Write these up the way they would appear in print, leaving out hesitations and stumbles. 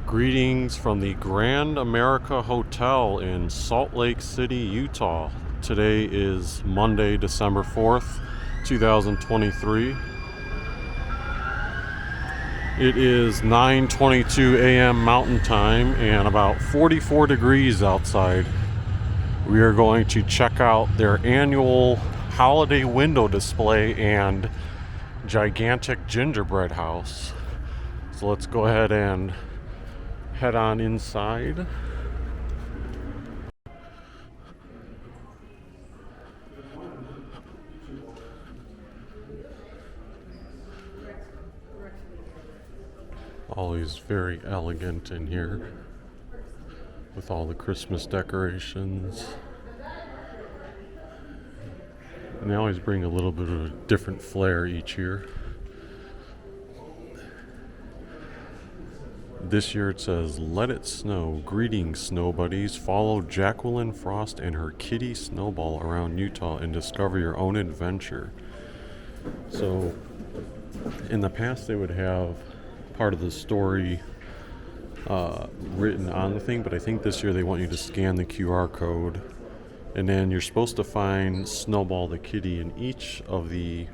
Greetings from the Grand America Hotel in Salt Lake City, Utah. Today is Monday, December 4th, 2023. It is 9:22 a.m. Mountain Time and about 44 degrees outside. We are going to check out their annual holiday window display and gigantic gingerbread house. So let's go ahead and head on inside. Always very elegant in here with all the Christmas decorations. And they always bring a little bit of a different flair each year. This year it says, "Let it snow. Greetings, snow buddies. Follow Jacqueline Frost and her kitty Snowball around Utah and discover your own adventure." So, in the past they would have part of the story written on the thing, but I think this year they want you to scan the QR code, and then you're supposed to find Snowball the kitty in each of the,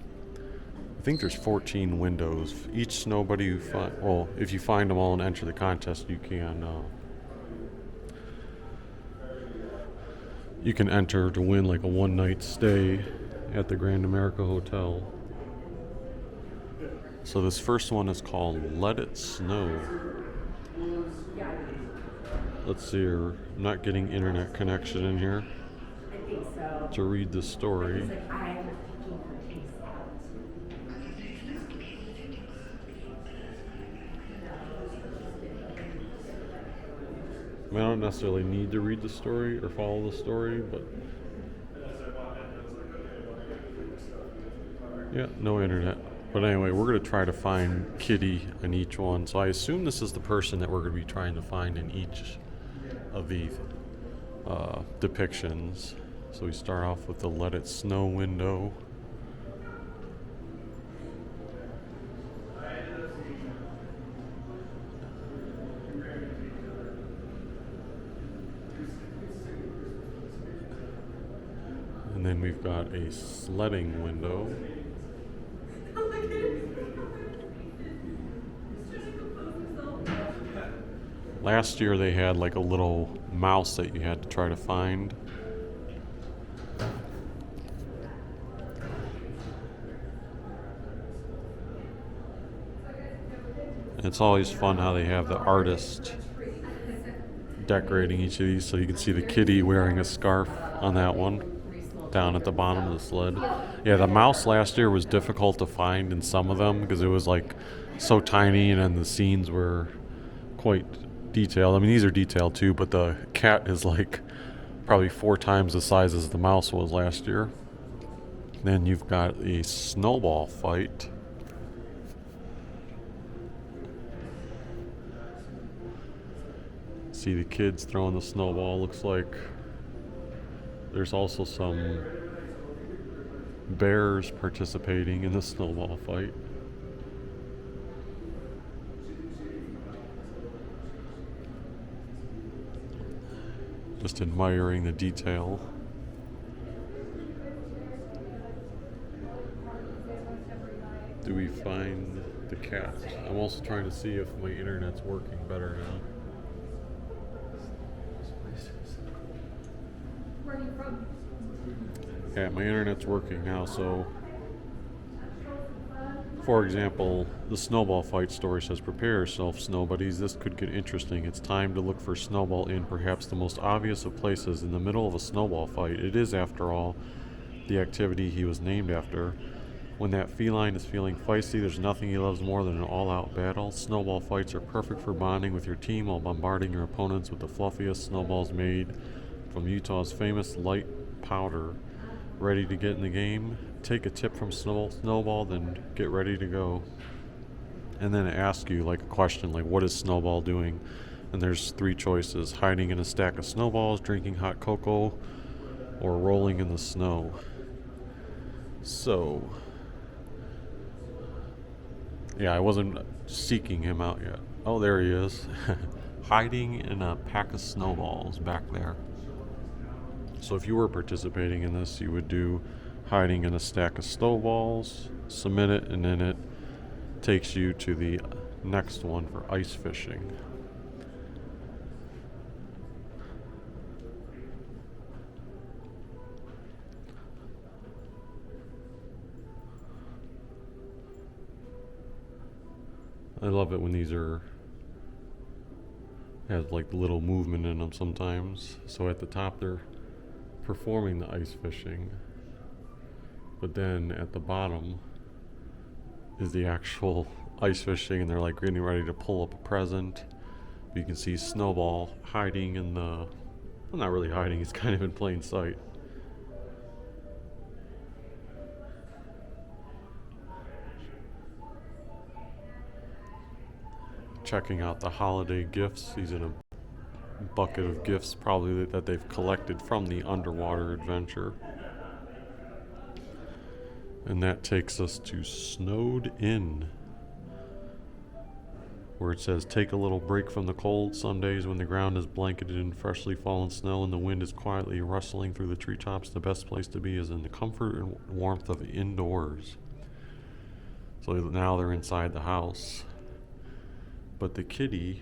I think there's 14 windows. Each snow buddy you find, well, if you find them all and enter the contest, you can enter to win like a one-night stay at the Grand America Hotel. So this first one is called "Let It Snow." Let's see here. I'm not getting internet connection in here to read the story. I don't necessarily need to read the story or follow the story, but yeah, no internet. But anyway, we're going to try to find Kitty in each one. So I assume this is the person that we're going to be trying to find in each of the depictions. So we start off with the "Let It Snow" window. And then we've got a sledding window. Last year they had like a little mouse that you had to try to find. And it's always fun how they have the artist decorating each of these, so you can see the kitty wearing a scarf on that one down at the bottom of the sled. Yeah, the mouse last year was difficult to find in some of them because it was like so tiny, and then the scenes were quite detailed. I mean, these are detailed too, but the cat is like probably 4 times the size as the mouse was last year. Then you've got a snowball fight. See the kids throwing the snowball. Looks like there's also some bears participating in the snowball fight. Just admiring the detail. Do we find the cat? I'm also trying to see if my internet's working better now. Where are you from? Yeah, my internet's working now, so for example, the snowball fight story says, "Prepare yourself, snow buddies. This could get interesting. It's time to look for Snowball in perhaps the most obvious of places, in the middle of a snowball fight. It is, after all, the activity he was named after. When that feline is feeling feisty, there's nothing he loves more than an all-out battle. Snowball fights are perfect for bonding with your team while bombarding your opponents with the fluffiest snowballs made from Utah's famous light powder. Ready to get in the game? Take a tip from Snowball, then get ready to go." And then ask you like a question like, what is Snowball doing? And there's 3 choices: hiding in a stack of snowballs, drinking hot cocoa, or rolling in the snow. So Yeah, I wasn't seeking him out yet. Oh, there he is. Hiding in a pack of snowballs back there. So if you were participating in this, you would do hiding in a stack of snowballs, submit it, and then it takes you to the next one for ice fishing. I love it when these are have like little movement in them sometimes. So at the top they're performing the ice fishing, but then at the bottom is the actual ice fishing, and they're like getting ready to pull up a present. You can see Snowball hiding in the, well, not really hiding, he's kind of in plain sight. Checking out the holiday gifts. He's in a bucket of gifts, probably that they've collected from the underwater adventure. And that takes us to Snowed In, where it says, take a little break from the cold. Some days when the ground is blanketed in freshly fallen snow and the wind is quietly rustling through the treetops, the best place to be is in the comfort and warmth of indoors. So now they're inside the house. But the kitty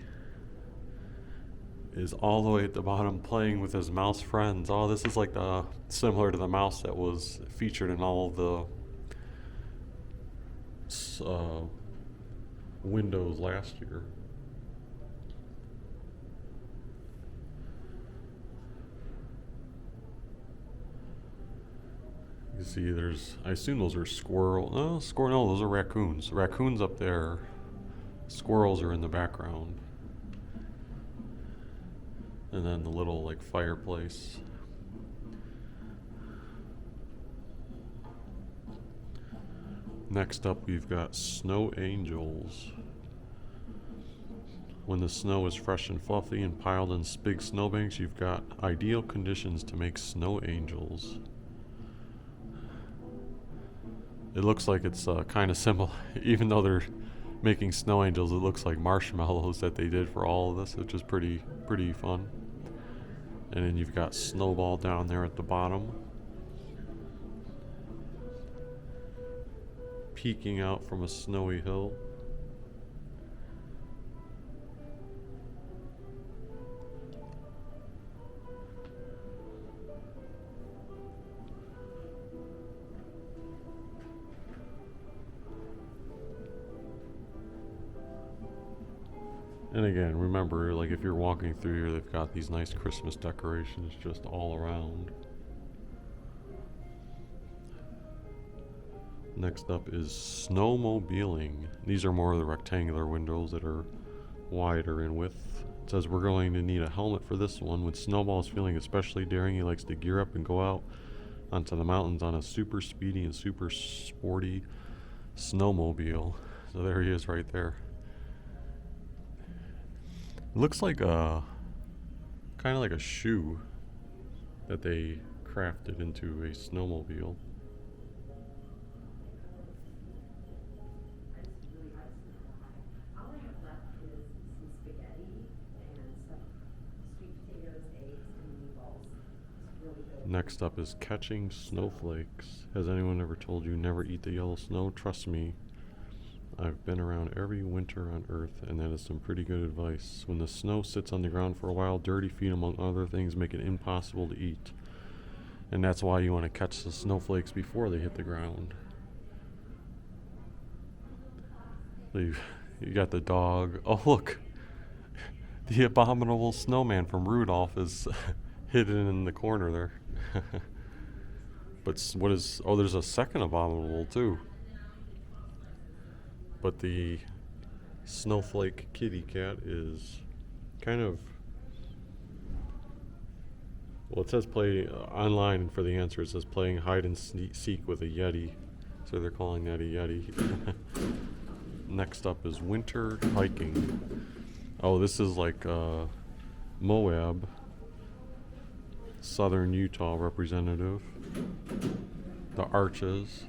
is all the way at the bottom playing with his mouse friends. Oh, this is like similar to the mouse that was featured in all of the windows last year. You see there's, I assume those are no, those are raccoons. Raccoons up there. Squirrels are in the background. And then the little like fireplace. Next up we've got snow angels. When the snow is fresh and fluffy and piled in big snowbanks, you've got ideal conditions to make snow angels. It looks like it's kind of simple, even though they're making snow angels. It looks like marshmallows that they did for all of this, which is pretty fun. And then you've got Snowball down there at the bottom, peeking out from a snowy hill. And again, remember, like if you're walking through here, they've got these nice Christmas decorations just all around. Next up is snowmobiling. These are more of the rectangular windows that are wider in width. It says we're going to need a helmet for this one. When Snowball is feeling especially daring, he likes to gear up and go out onto the mountains on a super speedy and super sporty snowmobile. So there he is right there. It looks like kind of like a shoe that they crafted into a snowmobile. Next up is catching snowflakes. Has anyone ever told you never eat the yellow snow? Trust me, I've been around every winter on Earth, and that is some pretty good advice. When the snow sits on the ground for a while, dirty feet, among other things, make it impossible to eat. And that's why you want to catch the snowflakes before they hit the ground. You got the dog. Oh, look! The abominable snowman from Rudolph is hidden in the corner there. But what is... Oh, there's a second abominable, too. But the snowflake kitty cat is kind of... Well, it says play online for the answer. It says playing hide and seek with a Yeti. So they're calling that a Yeti. Next up is winter hiking. Oh, this is like Moab, southern Utah representative. The Arches.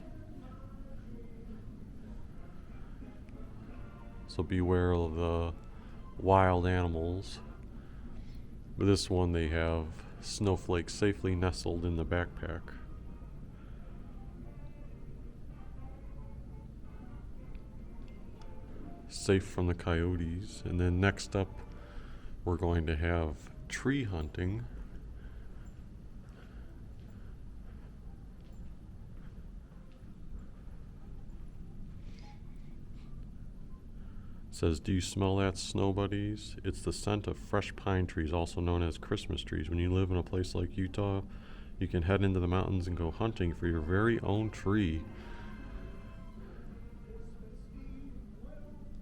so beware of the wild animals. But this one, they have snowflakes safely nestled in the backpack. Safe from the coyotes. And then next up, we're going to have tree hunting. It says, do you smell that, snow buddies? It's the scent of fresh pine trees, also known as Christmas trees. When you live in a place like Utah, you can head into the mountains and go hunting for your very own tree.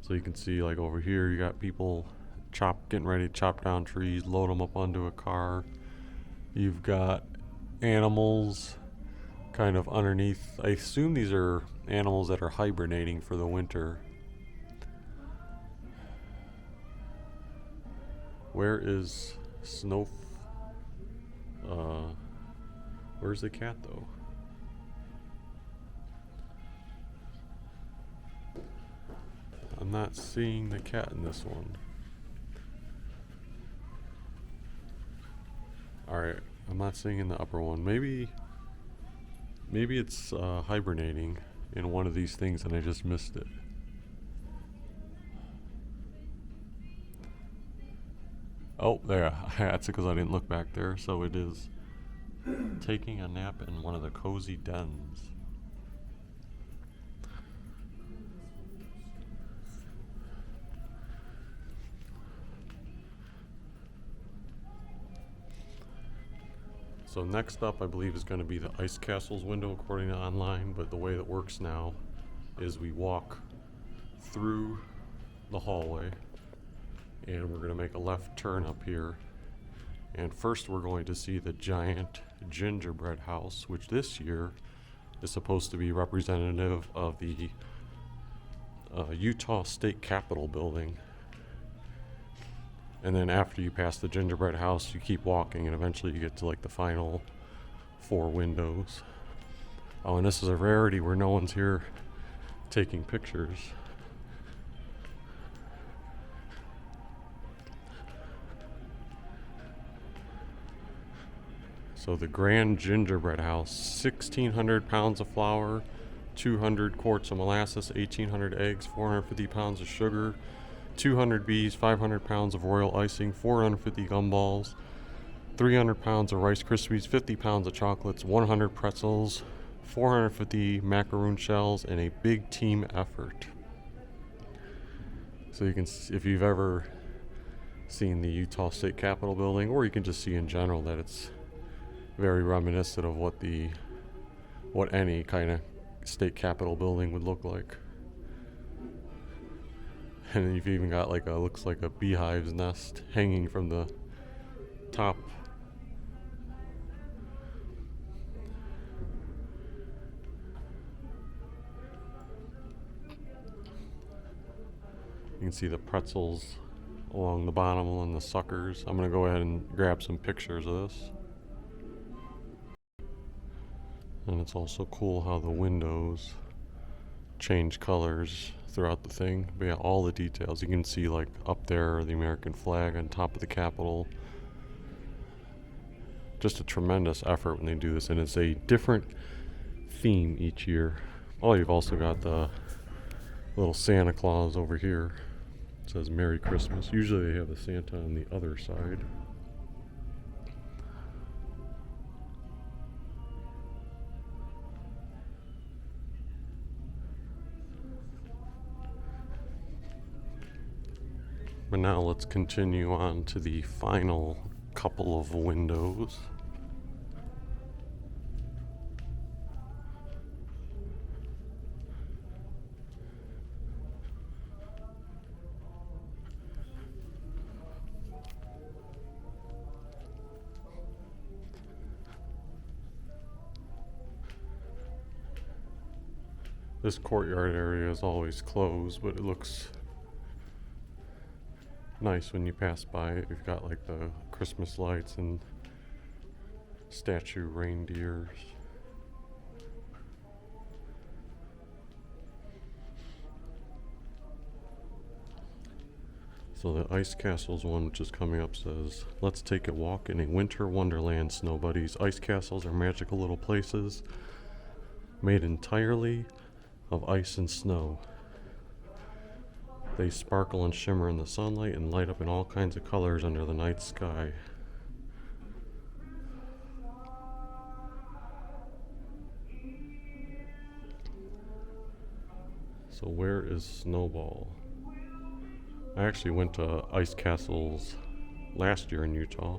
So you can see, like over here, you got people getting ready to chop down trees, load them up onto a car. You've got animals kind of underneath. I assume these are animals that are hibernating for the winter. Where is where's the cat though? I'm not seeing the cat in this one. Alright, I'm not seeing in the upper one. Maybe it's hibernating in one of these things and I just missed it. Oh, there. That's because I didn't look back there. So it is taking a nap in one of the cozy dens. So next up, I believe, is going to be the Ice Castles window according to online, but the way it works now is we walk through the hallway and we're going to make a left turn up here. And first we're going to see the giant Gingerbread House, which this year is supposed to be representative of the Utah State Capitol building. And then after you pass the Gingerbread House, you keep walking and eventually you get to like the final 4 windows. Oh, and this is a rarity where no one's here taking pictures. So the Grand Gingerbread House, 1,600 pounds of flour, 200 quarts of molasses, 1,800 eggs, 450 pounds of sugar, 200 bees, 500 pounds of royal icing, 450 gumballs, 300 pounds of Rice Krispies, 50 pounds of chocolates, 100 pretzels, 450 macaroon shells, and a big team effort. So you can, if you've ever seen the Utah State Capitol building, or you can just see in general that it's very reminiscent of what any kind of state capitol building would look like. And you've even got looks like a beehive's nest hanging from the top. You can see the pretzels along the bottom and the suckers. I'm going to go ahead and grab some pictures of this. And it's also cool how the windows change colors throughout the thing. But yeah, all the details. You can see like up there the American flag on top of the Capitol. Just a tremendous effort when they do this, and it's a different theme each year. Oh, you've also got the little Santa Claus over here. It says Merry Christmas. Usually they have the Santa on the other side. But now let's continue on to the final couple of windows. This courtyard area is always closed, but it looks nice when you pass by it. We've got like the Christmas lights and statue reindeers. So the Ice Castles one, which is coming up, says, "Let's take a walk in a winter wonderland, snow buddies. Ice castles are magical little places made entirely of ice and snow. They sparkle and shimmer in the sunlight and light up in all kinds of colors under the night sky." So where is Snowball? I actually went to ice castles last year in Utah.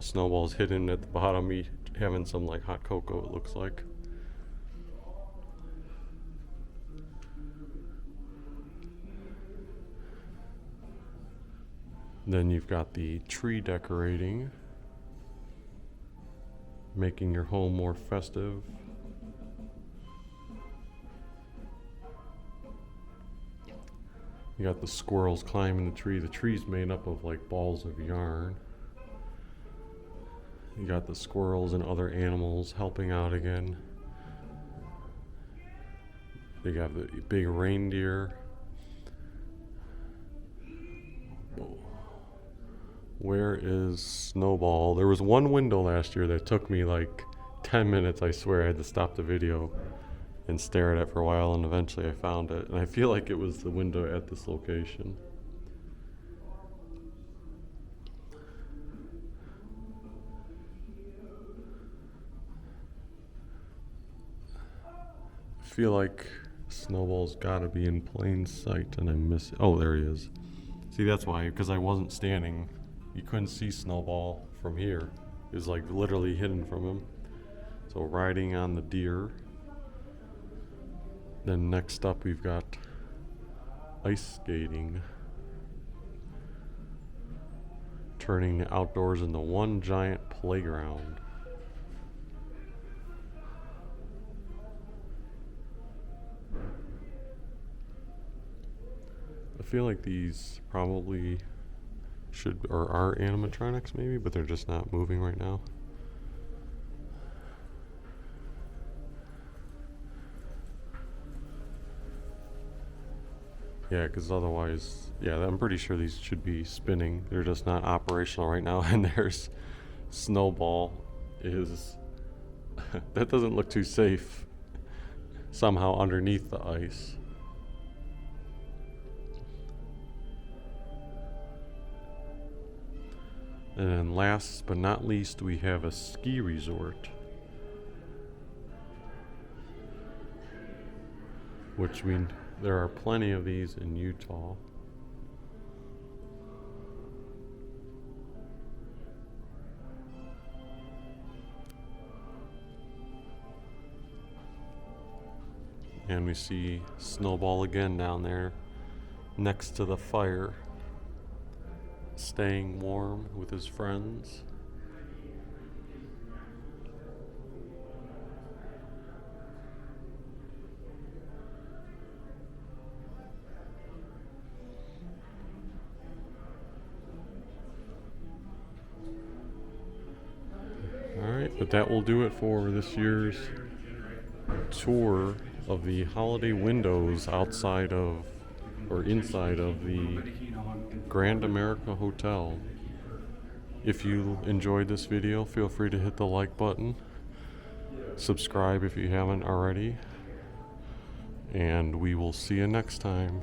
Snowball's hidden at the bottom, having some like hot cocoa, it looks like. Then you've got the tree decorating, making your home more festive. You got the squirrels climbing the tree. The tree's made up of like balls of yarn. You got the squirrels and other animals helping out again. They got the big reindeer. Where is Snowball? There was one window last year that took me like 10 minutes, I swear. I had to stop the video and stare at it for a while, and eventually I found it. And I feel like it was the window at this location. I feel like Snowball's gotta be in plain sight, and I miss it. Oh, there he is. See, that's why, because I wasn't standing. You couldn't see Snowball from here. It was like literally hidden from him. So riding on the deer. Then next up we've got ice skating. Turning the outdoors into one giant playground. I feel like these probably should or are animatronics maybe, but they're just not moving right now. Yeah, because otherwise, yeah, I'm pretty sure these should be spinning. They're just not operational right now. And there's Snowball is that doesn't look too safe somehow underneath the ice. And then last but not least, we have a ski resort, which there are plenty of these in Utah. And we see Snowball again down there next to the fire, staying warm with his friends. Alright, but that will do it for this year's tour of the holiday windows outside of or inside of the Grand America Hotel. If you enjoyed this video, feel free to hit the like button, subscribe if you haven't already, and we will see you next time.